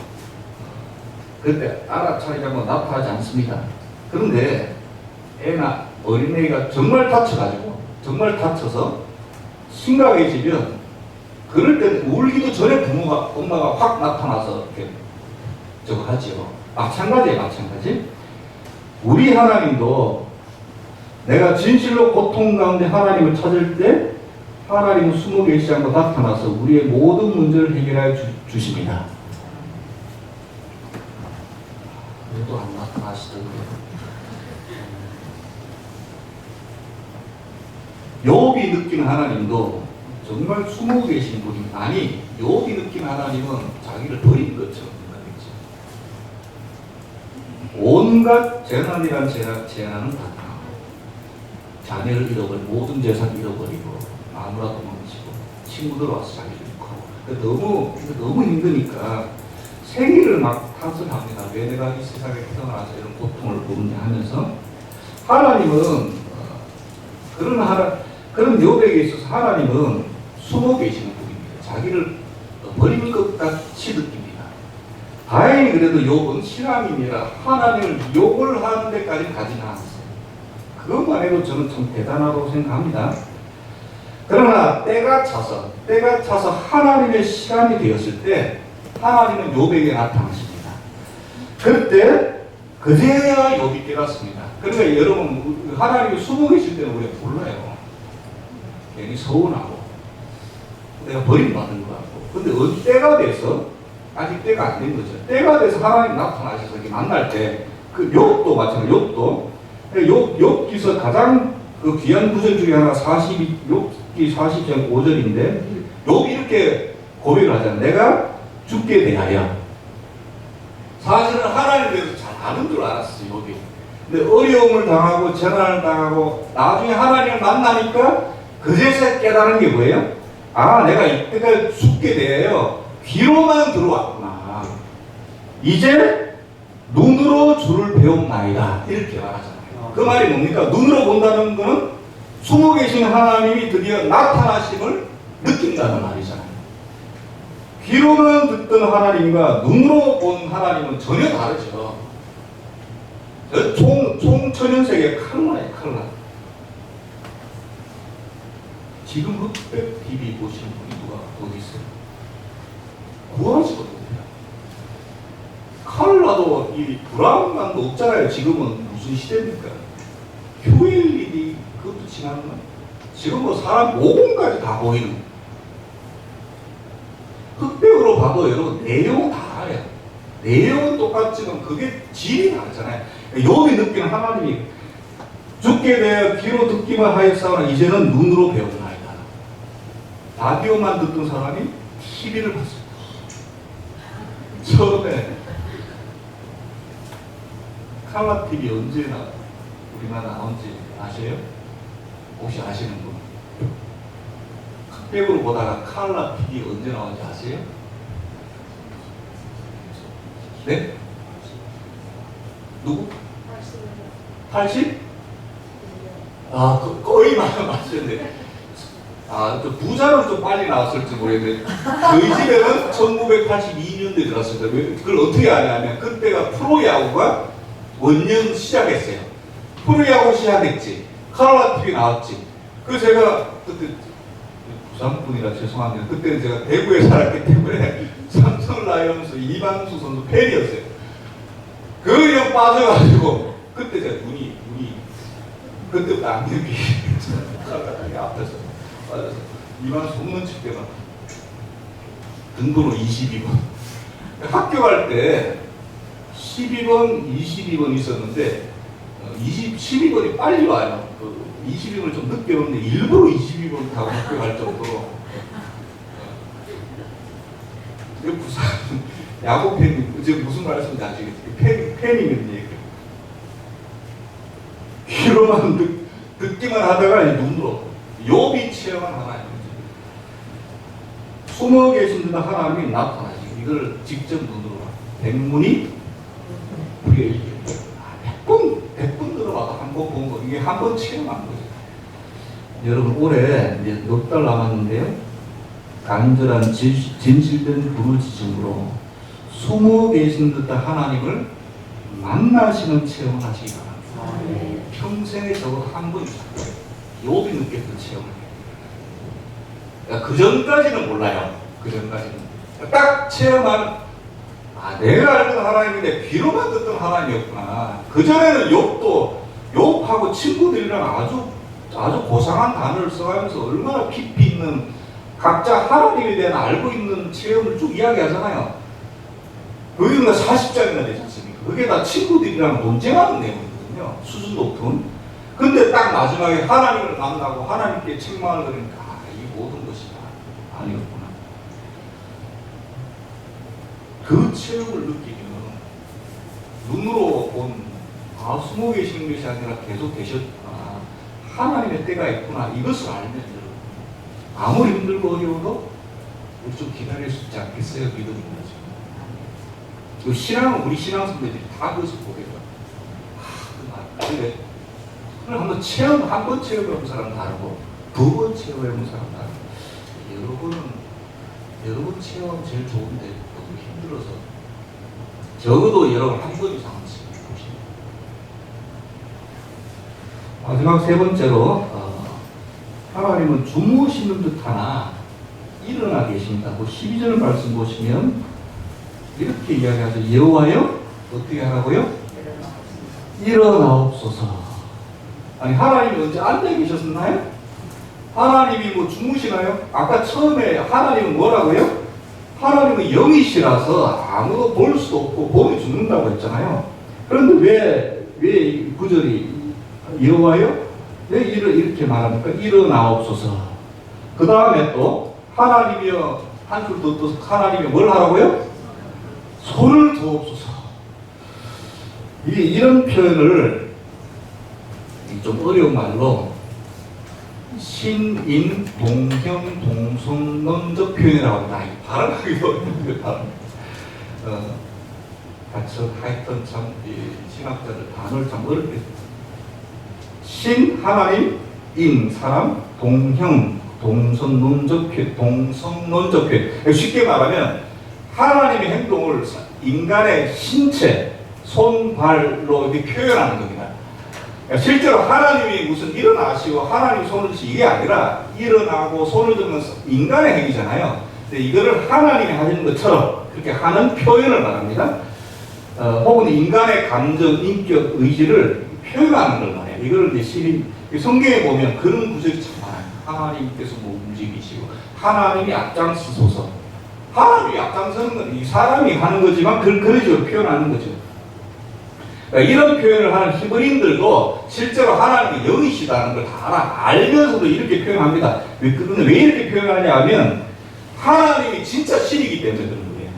그때 알아차리자고 나타나지 않습니다. 그런데 애나 어린애가 정말 다쳐서 심각해지면 그럴 때 울기도 전에 엄마가 확 나타나서 이렇게 저거 하죠. 마찬가지. 우리 하나님도 내가 진실로 고통 가운데 하나님을 찾을 때 하나님은 숨어 계시지 않고 나타나서 우리의 모든 문제를 해결하여 주십니다. 그래도 안 나타나시던데. 욥이 느끼는 하나님도 정말 숨어 계신 분이 아니 욥이 느끼는 하나님은 자기를 버린 것처럼 생각했죠. 온갖 재난이란 재난은 다 자녀를 잃어버리고 모든 재산 잃어버리고 아무라도 멈추고 친구들 와서 자기를 잃고 너무 힘드니까 생일을 막 탓을합니다. 왜 내가 이 세상에 태어나서 이런 고통을 보느냐 하면서 하나님은 그런 욥에게 있어서 하나님은 숨어 계시는 분입니다. 자기를 버린 것 같이 느낍니다. 다행히 그래도 욥은 신앙인이라 하나님을 욕을 하는 데까지 가지는 않았어요. 그것만 해도 저는 참 대단하다고 생각합니다. 그러나 때가 차서 하나님의 시간이 되었을 때 하나님은 욥에게 나타나십니다. 그때 그제야 욥이 깨닫습니다. 그러니까 여러분 하나님이 숨어 계실 때는 우리가 몰라요. 괜히 서운하고 내가 버림받은 것 같고. 근데 때가 돼서 아직 때가 안 된 거죠. 때가 돼서 하나님 나타나셔서 이렇게 만날 때 그 욥도 마찬가지로 욥기서 가장 그 귀한 구절 중에 하나 욥기 40장 5절인데 욥이 이렇게 고백을 하잖아요. 내가 죽게 대하여. 사실은 하나님에 대해서 잘 아는 줄 알았어요. 욥이. 근데 어려움을 당하고 재난을 당하고 나중에 하나님을 만나니까 그제서 깨달은 게 뭐예요? 아, 내가 이때까지 죽게 대하여 귀로만 들어왔구나. 이제 눈으로 주를 배웠나이다. 이렇게 말하잖아요. 그 말이 뭡니까? 눈으로 본다는 것은 숨어 계신 하나님이 드디어 나타나심을 느낀다는 말이잖아요. 귀로만 듣던 하나님과 눈으로 본 하나님은 전혀 다르죠. 총천연세계의 칼라예요, 칼라. 지금 흑백 TV 보시는 분이 누가 어디 있어요? 구하시거든요. 칼라도 이 브라운관도 없잖아요. 지금은 무슨 시대입니까? QLED 그것도 지나는 거. 지금 뭐 사람 모공까지 다 보이는. 흑백으로 봐도 여러분 내용은 다 알아요. 내용은 똑같지만 그게 질이 다르잖아요. 욥이 느끼는 하나님이 죽게 되어 귀로 듣기만 하였사오나 이제는 눈으로 배우나이다. 라디오만 듣던 사람이 TV를 봤습니다. 처음에 칼라 TV 언제 우리나라 나온지 아세요? 혹시 아시는 분? 흑백으로 보다가 칼라 TV 언제 나온지 아세요? 네? 누구? 80? 아, 거의 맞췄네. 아, 또 부자는 좀 빨리 나왔을지 모르겠는데 저희 집에는 1982년도에 들어왔습니다. 그걸 어떻게 아냐면 그때가 프로야구가 원년 시작했어요. 프로야구 시작했지. 칼라 TV 나왔지. 그래서 제가 그때 부산분이라 죄송한데 그때는 제가 대구에 살았기 때문에 삼성 라이온스 이방수 선수 팬이었어요. 그냥 빠져가지고 그때 제가 눈이 그때부터 안경이 앞에서 빠져서 이방수 홈런 칠 때만 등번호 22번 학교 갈 때 12번, 22번 있었는데 12번이 빨리 와요. 22분을 좀 늦게 오는데 일부러 22분을 타고 학교 갈 정도로. 이거 부산 야구 팬이 지금 무슨 말씀인지 아시겠어요? 팬이면 귀로만 듣기만 하다가 눈으로 요비 체험을 하나요. 숨어 계신 듯한 하나님이 나타나지. 이걸 직접 눈으로 백문이 우리가 100번 들어봐도 한 번 본 거, 이게 한 번 체험한 거죠. 여러분 올해 이제 몇 달 남았는데요. 간절한 진실된 부르짖음으로 숨어 계신 듯한 하나님을 만나시는 체험을 하시기 바랍니다. 평생에 적어도 한 번 이상 욥이 느꼈던 체험을 해요. 그 전까지는 몰라요. 그 전까지는 딱 체험한 내가 알던 하나님인데 귀로만 듣던 하나님이었구나. 그 전에는 욥하고 친구들이랑 아주 고상한 단어를 써가면서 얼마나 깊이 있는 각자 하나님에 대한 알고 있는 체험을 쭉 이야기하잖아요. 그게 40장이나 되지 않습니까? 그게 다 친구들이랑 논쟁하는 내용이거든요. 수준 높은. 근데 딱 마지막에 하나님을 만나고 하나님께 책망을 들으니까 이 모든 것이 다 아니었구나. 그 체험을 느끼면 눈으로 숨어 계시는 것이 아니라 계속 계셨구나. 하나님의 때가 있구나. 이것을 알면 아무리 힘들고 어려워도 좀 기다릴 수 있지 않겠어요? 믿음인 거죠. 신앙은 우리 신앙 선배들이 다 그것을 보게요. 그래. 그럼 한 번 체험해본 사람 다르고, 2번 체험해본 사람 다르고. 여러분 체험 제일 좋은데, 너무 힘들어서. 적어도 여러분 한 번 이상은 체험해보시면. 마지막 3번째로, 하나님은 주무시는 듯 하나 일어나 계십니다. 12절 말씀 보시면 이렇게 이야기하죠. 여호와여 어떻게 하라고요? 일어나옵소서. 아니 하나님이 언제 앉아 계셨나요? 하나님이 뭐 주무시나요? 아까 처음에 하나님은 뭐라고요? 하나님은 영이시라서 아무도 볼 수도 없고 보면 죽는다고 했잖아요. 그런데 왜 구절이 여호와여? 왜 이렇게 말합니까? 일어나옵소서. 그 다음에 또 하나님이여 한 줄 더 떠서 하나님이 뭘 하라고요? 손을 두옵소서. 이런 표현을 좀 어려운 말로 신인 동형 동성론적 표현이라고 합니다. 발음하기도 어려운데 하여튼 참 신학자들 단어를 참 어렵게 신 하나님, 인 사람, 동형 동성론적 표현. 쉽게 말하면 하나님의 행동을 인간의 신체, 손, 발로 이렇게 표현하는 겁니다. 실제로 하나님이 무슨 일어나시고 하나님 손을 드시 이게 아니라 일어나고 손을 들면 인간의 행위잖아요. 근데 이거를 하나님이 하시는 것처럼 그렇게 하는 표현을 말합니다. 혹은 인간의 감정, 인격, 의지를 표현하는 걸 말해요. 이거를 이제 성경에 보면 그런 구절이 참 많아요. 하나님께서 뭐 움직이시고 하나님이 앞장서소서. 하나님이 앞장서는 건 이 사람이 하는 거지만 그런 식으로 표현하는 거죠. 그러니까 이런 표현을 하는 히브리인들도 실제로 하나님이 영이시다는 걸 다 알면서도 이렇게 표현합니다. 왜 이렇게 표현하냐 하면 하나님이 진짜 신이기 때문에 그런 거예요.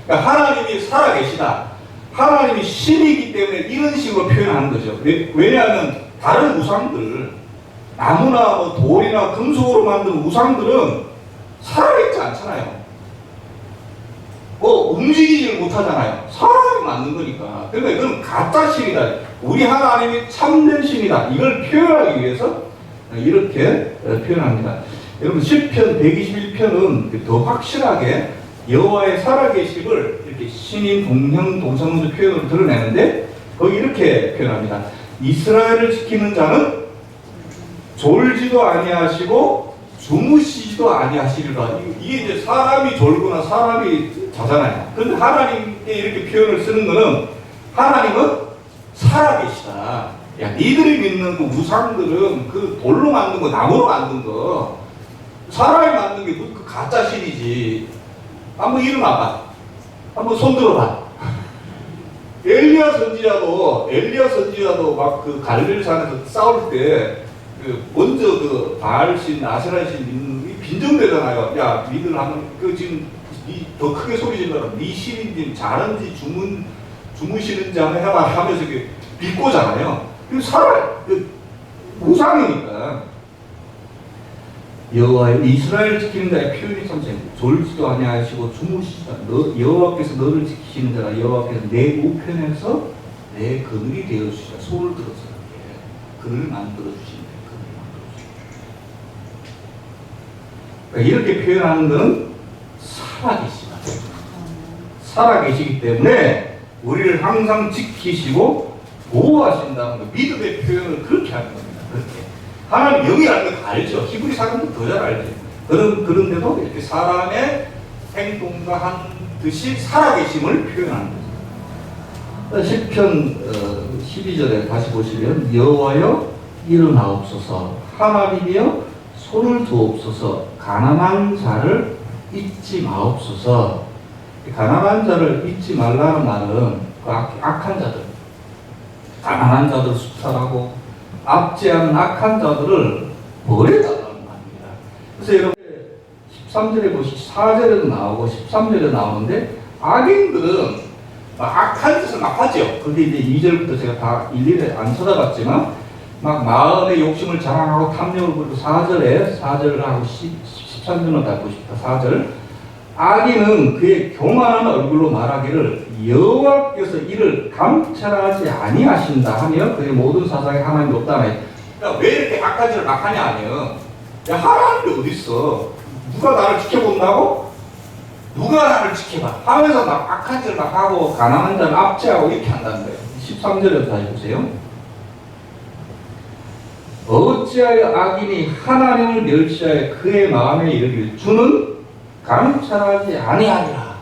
그러니까 하나님이 살아계시다. 하나님이 신이기 때문에 이런 식으로 표현하는 거죠. 왜냐하면 다른 우상들, 나무나 뭐 돌이나 금속으로 만든 우상들은 살아있지 않잖아요. 뭐 움직이지를 못하잖아요. 사람이 만든 거니까. 그러니까 이건 가짜 신이다. 우리 하나님이 참된 신이다. 이걸 표현하기 위해서 이렇게 표현합니다. 여러분 시편 121편은 더 확실하게 여호와의 살아계심을 이렇게 신인 동형 동성론적 표현으로 드러내는데 거기 이렇게 표현합니다. 이스라엘을 지키는 자는 졸지도 아니하시고 주무시지도 아니하시리라. 이게 이제 사람이 졸거나 사람이 자잖아요. 그런데 하나님께 이렇게 표현을 쓰는 거는 하나님은 살아계시다. 야, 니들이 믿는 그 우상들은 그 돌로 만든 거, 나무로 만든 거, 사람이 만든 게 그 가짜 신이지. 한번 일어나봐. 한번 손 들어봐. 엘리야 선지자도 막 그 갈릴리 산에서 싸울 때 먼저 그 바알신, 아세라신 믿는 빈정되잖아요. 야, 니들 하면 지금 더 크게 소리 질러라. 네 신인지 자는지 주무시는지 한번 해봐 하면서 이렇게 비꼬잖아요. 우상이니까. 여호와의 이스라엘 지키는 자의 표현이 참 재밌고, 졸지도 아니하시고 주무시지도 않 여호와께서 너를 지키시는 자라. 여호와께서 내 우편에서 내 그늘이 되어주시라. 손을 들어서 그늘을 만들어주신다. 그러니까 이렇게 표현하는 것은 살아계시다. 살아계시기 때문에 우리를 항상 지키시고 보호하신다는 거, 믿음의 표현을 그렇게 하는 겁니다. 그렇게. 하나님 영이라는 거 다 알죠. 히브리 사람도 더 잘 알죠. 그런데도 이렇게 사람의 행동과 한 듯이 살아계심을 표현하는 거죠. 시편 12절에 다시 보시면 여호와여 일어나옵소서, 하나님이여 손을 두옵소서, 가난한 자를 잊지 마옵소서. 가난한 자를 잊지 말라는 말은 그 악한 자들, 가난한 자들 수탈하고 압제한 악한 자들을 버려달라는 말입니다. 그래서 여러분 13절에 보시 4절에도 나오고 13절에 나오는데, 악인들은 악한 짓을 막 하죠. 근데 이제 2절부터 제가 다 일일이 안 쳐다봤지만 막 마음의 욕심을 자랑하고 탐욕을 부리고 4절하고 13절은 다 보고 싶다. 4절. 악인은 그의 교만한 얼굴로 말하기를 여호와께서 이를 감찰하지 아니하신다 하며 그의 모든 사상에 하나님이 없다 하네. 그러니까 왜 이렇게 악한 짓을 막 하냐 하면, 야, 하나님이 어디 있어? 누가 나를 지켜본다고? 누가 나를 지켜봐? 하면서 막 악한 짓을 막 하고 가난한 자를 압제하고 이렇게 한다는 거예요. 13절에 다시 보세요. 어찌하여 악인이 하나님을 멸시하여 그의 마음에 이르기를 주는 감찰하지 아니하니라.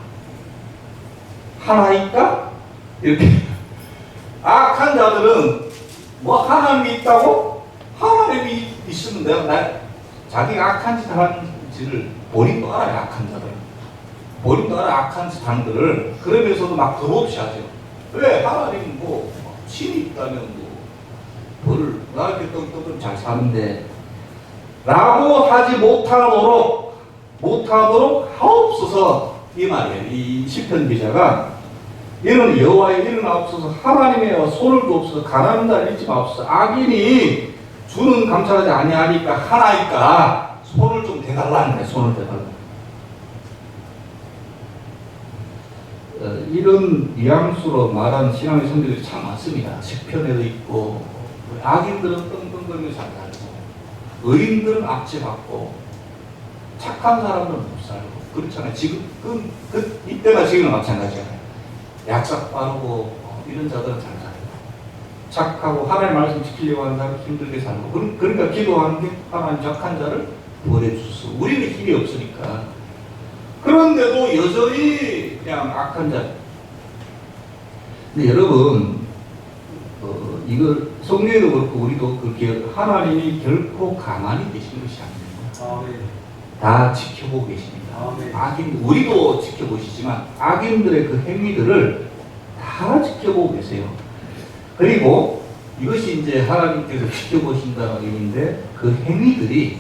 하나니까 이렇게 악한 자들은 뭐 하나님이 있다고? 하나님이 있으면 자기가 악한 짓 하는지를 본인도 알아요. 악한 자들 본인도 알아. 악한 짓 하는 들을. 그러면서도 막 더없이 하죠. 왜? 하나님 뭐 신이 있다면 벌을 나 이렇게 똥똥 잘 사는데 라고 하지 못하도록 하옵소서, 이 말이에요. 이 시편 기자가 이는 여호와의 일어나옵소서, 하나님의 손을 두옵소서, 가난한 자를 잊지 마옵소서. 악인이 주는 감찰하지 아니하니까 하나니까 손을 좀 대달라는 거예요. 손을 대달라. 이런 뉘앙스로 말하는 신앙의 성경들이 참 많습니다. 시편에도 있고, 악인들은 떵떵거리면서 잘 살고, 의인들은 압제받고, 착한 사람들은 못 살고, 그렇잖아요. 지금 이때가 지금은 마찬가지잖아요. 약삭 빠르고 이런 자들은 잘 살고, 착하고 하나님의 말씀 지키려고 하는 자는 힘들게 살고, 그러니까 기도하는 게 하나님 착한 자를 보내주소. 우리는 힘이 없으니까. 그런데도 여전히 그냥 악한 자. 근데 여러분, 이걸 성경에도 그렇고 우리도 그렇게 하나님이 결코 가만히 계신 것이 아닙니다. 다 지켜보고 계십니다. 악인, 우리도 지켜보시지만 악인들의 그 행위들을 다 지켜보고 계세요. 그리고 이것이 이제 하나님께서 지켜보신다는 의미인데, 그 행위들이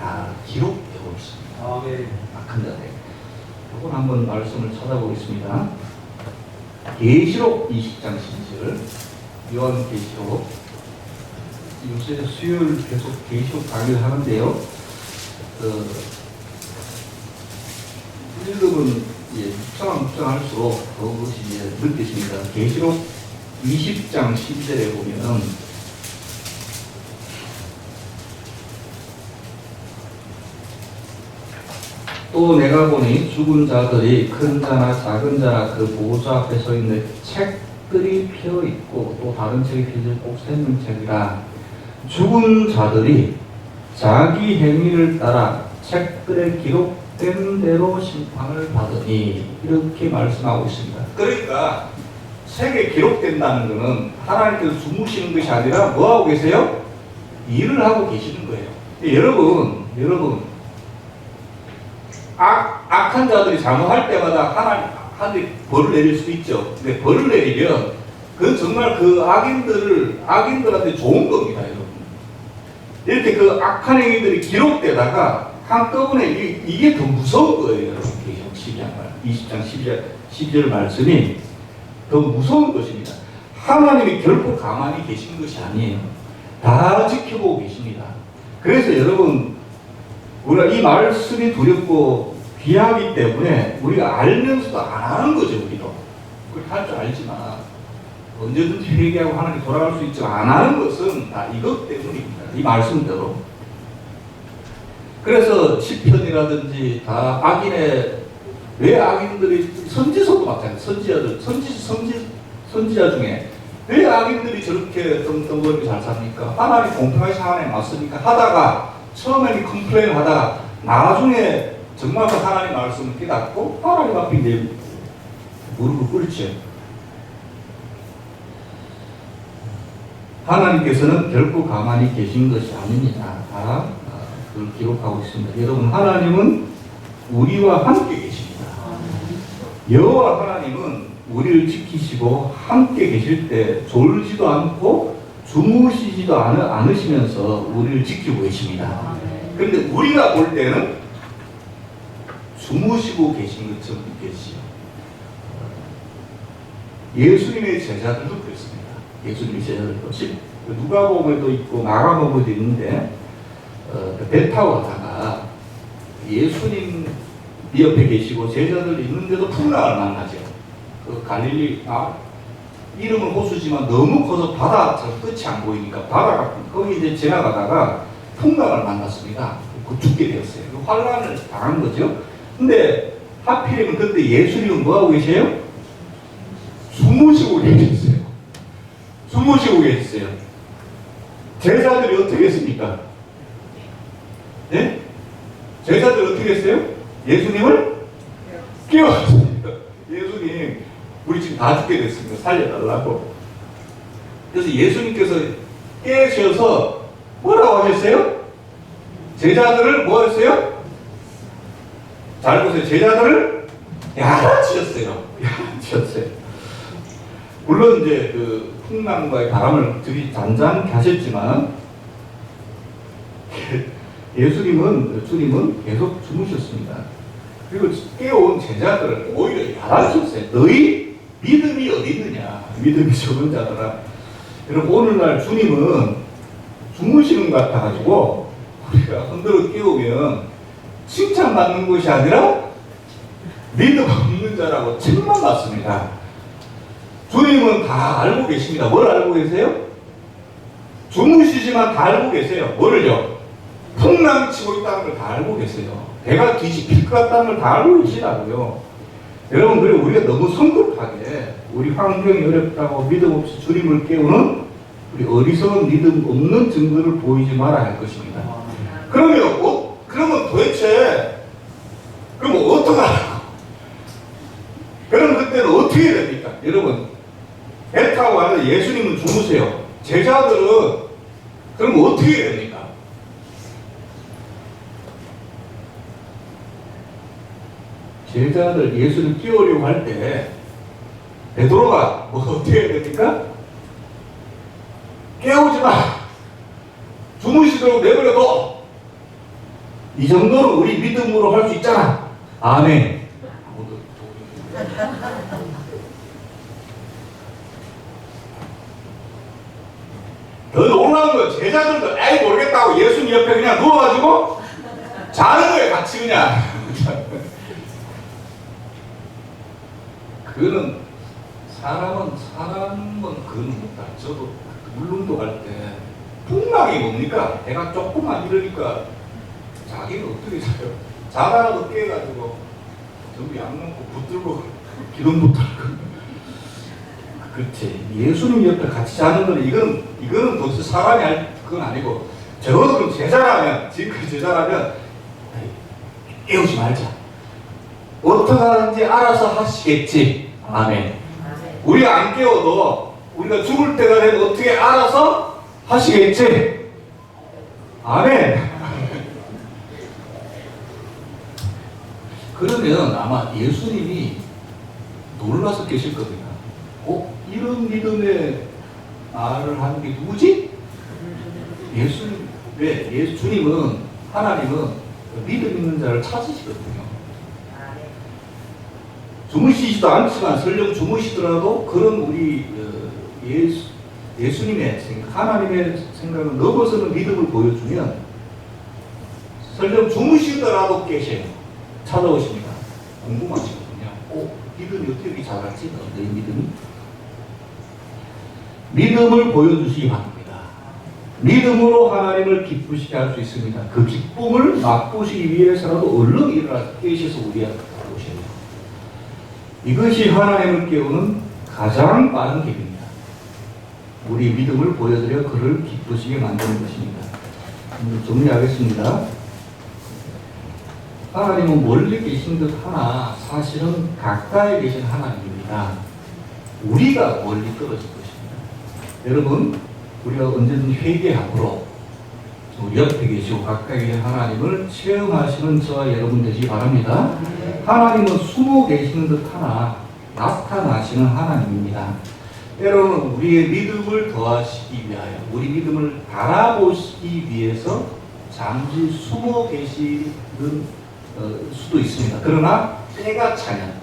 다 기록되고 있습니다. 악한 자들. 이건 한번 말씀을 찾아보겠습니다. 계시록 20장 12절. 요한계시록. 요새 수요일 계속 계시록 강의를 하는데요. 읽으면 묵상할수록 그것이 이제 느껴집니다. 계시록 20장 12절에 보면 또 내가 보니 죽은 자들이 큰 자나 작은 자나 그 보호자 앞에 서 있는 책들이 펴 있고, 또 다른 책이 펴져 꼭 생명책이라. 죽은 자들이 자기 행위를 따라 책들에 기록된 대로 심판을 받으니, 이렇게 말씀하고 있습니다. 그러니까 책에 기록된다는 것은 하나님께서 주무시는 것이 아니라 뭐 하고 계세요? 일을 하고 계시는 거예요. 여러분 악한 자들이 잘못할 때마다 하나님이 벌을 내릴 수도 있죠. 근데 벌을 내리면 그건 정말 그 악인들한테 좋은 겁니다, 여러분. 이렇게 그 악한 행위들이 기록되다가 한꺼번에 이게 더 무서운 거예요, 여러분. 계시록 20장 12절 말씀이 더 무서운 것입니다. 하나님이 결코 가만히 계신 것이 아니에요. 다 지켜보고 계십니다. 그래서 여러분, 우리가 이 말씀이 두렵고 귀하기 때문에 우리가 알면서도 안 하는 거죠, 우리도. 그렇게 할 줄 알지만 언제든지 회개하고 하나님 돌아갈 수 있지만 안 하는 것은 다 이것 때문입니다. 이 말씀대로. 그래서 시편이라든지 다 악인의, 왜 악인들이, 선지서도 마찬가지예요. 선지자 중에 왜 악인들이 저렇게 떵떵거리고 잘 삽니까? 하나님 공평하신 하나님 맞습니까? 하다가 처음에는 컴플레인 하다가 나중에 정말 그 하나님 말씀을 깨닫고 하나님 앞에 이제 무릎을 꿇죠. 하나님께서는 결코 가만히 계신 것이 아닙니다. 다 그걸 기록하고 있습니다. 여러분, 하나님은 우리와 함께 계십니다. 여호와 하나님은 우리를 지키시고 함께 계실 때 졸지도 않고 주무시지도 않으시면서 우리를 지키고 계십니다. 그런데 우리가 볼 때는 주무시고 계신 것처럼 느껴지죠. 예수님의 제자들도 그랬습니다. 예수님의 제자들도 누가복음에도 있고 마가복음에도 있는데 배 타고 가다가 예수님 옆에 계시고 제자들 있는데도 풍랑을 만나죠. 그 갈릴리 이름은 호수지만 너무 커서 바다처럼 끝이 안 보이니까 바다가 거기 이제 지나가다가 풍랑을 만났습니다. 그 죽게 되었어요. 그 환란을 당한 거죠. 근데 하필이면 그때 예수님은 뭐하고 계세요? 주무시고 계셨어요. 주무시고 계셨어요. 제자들이 어떻게 했습니까? 네? 제자들이 어떻게 했어요? 예수님을 깨웠습니다. 예수님, 우리 지금 다 죽게 됐습니다. 살려달라고. 그래서 예수님께서 깨셔서 뭐라고 하셨어요? 제자들을 뭐 했어요? 잘 보세요. 제자들을 야단치셨어요. 야단치셨어요. 물론 이제 그 풍랑과의 바람을 들이 잔잔케 하셨지만 주님은 계속 주무셨습니다. 그리고 깨어온 제자들을 오히려 야단쳤어요. 너희 믿음이 어디 있느냐? 믿음이 적은 자들아. 여러분, 오늘날 주님은 주무시는 것 같아가지고 우리가 흔들어 깨우면 칭찬받는 것이 아니라 믿음 없는 자라고 책만 받습니다. 주님은 다 알고 계십니다. 뭘 알고 계세요? 주무시지만 다 알고 계세요. 뭐를요? 풍랑 치고 있다는 걸 다 알고 계세요. 배가 뒤집힐 것 같다는 걸 다 알고 계시다고요. 여러분, 그리고 우리가 너무 성급하게 우리 환경이 어렵다고 믿음 없이 주님을 깨우는 우리 어리석은 믿음 없는 증거를 보이지 말아야 할 것입니다. 그러면 도대체 그럼 어떡하라고? 그럼 그때는 어떻게 해야 됩니까? 여러분, 배 타고 가는데 예수님은 주무세요. 제자들은 그럼 어떻게 해야 됩니까? 제자들 예수를 깨우려고 할 때 베드로가 뭐 어떻게 해야 됩니까? 깨우지 마! 주무시도록 내버려둬! 이 정도는 우리 믿음으로 할 수 있잖아. 아멘. 더 놀라운 건 제자들도 에이 모르겠다고 예수님 옆에 그냥 누워가지고 자는 거예요. 같이 그냥. 그거는 사람은 그건 못다. 저도 울릉도 갈 때 풍랑이 뭡니까? 배가 조금만 이러니까 자기는 어떻게 자요? 자다가도 깨가지고 전부 약 먹고 붙들고 기름도 털고. 그렇지. 예수님 옆에 같이 자는 거는 이거는 도대체 사람이 할 그건 아니고 적어도 제자라면 지금까지 제자라면 깨우지 말자. 어떻게 하는지 알아서 하시겠지. 아멘. 우리가 안 깨워도 우리가 죽을 때가 되면 어떻게 알아서 하시겠지. 아멘. 그러면 아마 예수님이 놀라서 계실 겁니다. 이런 믿음의 말을 하는 게 누구지? 예수님. 왜? 주님은, 하나님은 믿음 있는 자를 찾으시거든요. 주무시지도 않지만 설령 주무시더라도 그런 우리 예수님의 생각, 하나님의 생각을 넘어서는 믿음을 보여주면 설령 주무시더라도 깨셔요. 찾아오십니다. 궁금하시거든요. 믿음이 어떻게 이렇게 자랐지? 너희 믿음이? 믿음을 보여주시기 바랍니다. 믿음으로 하나님을 기쁘시게 할 수 있습니다. 그 기쁨을 맛보시기 위해서라도 얼른 일어나서 깨셔서 우리한테 오셔요. 이것이 하나님을 깨우는 가장 빠른 길입니다. 우리 믿음을 보여드려 그를 기쁘시게 만드는 것입니다. 정리하겠습니다. 하나님은 멀리 계신 듯 하나 사실은 가까이 계신 하나님입니다. 우리가 멀리 떨어진 것입니다. 여러분, 우리가 언제든 회개함으로 우리 옆에 계시고 가까이 계신 하나님을 체험하시는 저와 여러분 되시기 바랍니다. 하나님은 숨어 계시는 듯 하나 나타나시는 하나님입니다. 때로는 우리의 믿음을 더하시기 위하여 우리 믿음을 바라보시기 위해서 잠시 숨어 계시는 수도 있습니다. 그러나 때가 차면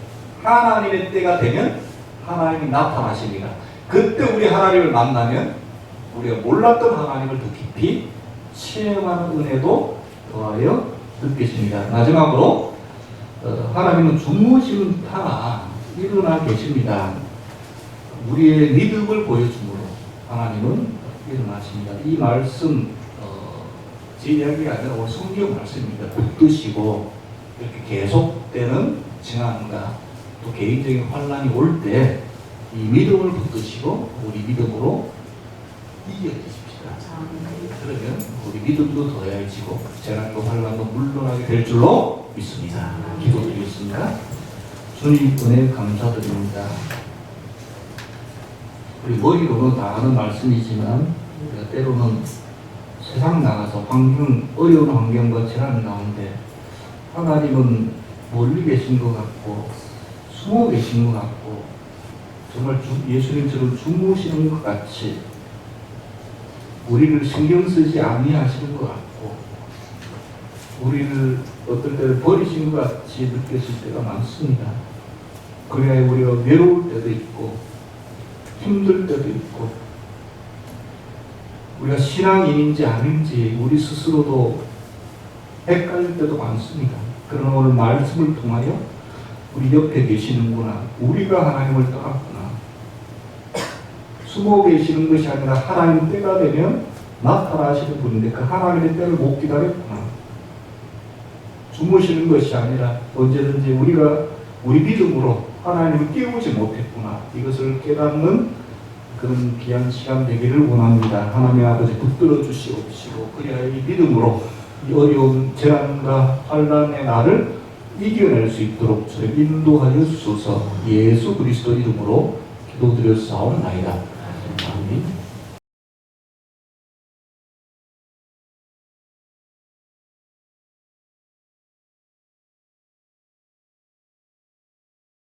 하나님의 때가 되면 하나님이 나타나십니다. 그때 우리 하나님을 만나면 우리가 몰랐던 하나님을 더 깊이 체험하는 은혜도 더하여 느끼십니다. 마지막으로 하나님은 주무시는 듯 하나 일어나 계십니다. 우리의 믿음을 보여주므로 하나님은 일어나십니다. 이 말씀 제 이야기가 아니라 오늘 성경 말씀입니다. 붙드시고 이렇게 계속되는 증안과 또 개인적인 환란이 올 때 이 믿음을 붙드시고 우리 믿음으로 이겨주십시다. 그러면 우리 믿음도 더해지고 재난과 환란도 물러나게 될 줄로 믿습니다. 기도드리겠습니다. 주님 은혜 감사드립니다. 우리 머리로는 다 아는 말씀이지만 우리가 때로는 세상 나가서 어려운 환경과 재난 가운데 하나님은 멀리 계신 것 같고 숨어 계신 것 같고 정말 예수님처럼 주무시는 것 같이 우리를 신경 쓰지 아니하시는 것 같고 우리를 어떨 때는 버리신 것 같이 느껴질 때가 많습니다. 그래야 우리가 외로울 때도 있고 힘들 때도 있고 우리가 신앙인인지 아닌지 우리 스스로도 헷갈릴 때도 많습니다. 그러나 오늘 말씀을 통하여 우리 옆에 계시는구나, 우리가 하나님을 떠났구나, 숨어 계시는 것이 아니라 하나님 때가 되면 나타나시는 분인데 그 하나님의 때를 못 기다렸구나, 주무시는 것이 아니라 언제든지 우리가 우리 믿음으로 하나님을 깨우지 못했구나, 이것을 깨닫는 그런 귀한 시간 되기를 원합니다. 하나님 아버지 붙들어 주시옵시고 그래야 이 믿음으로 이 어려운 재난과 환난의 날을 이겨낼 수 있도록 저를 인도하여 주소서. 예수 그리스도 이름으로 기도드렸사옵나이다. 아멘.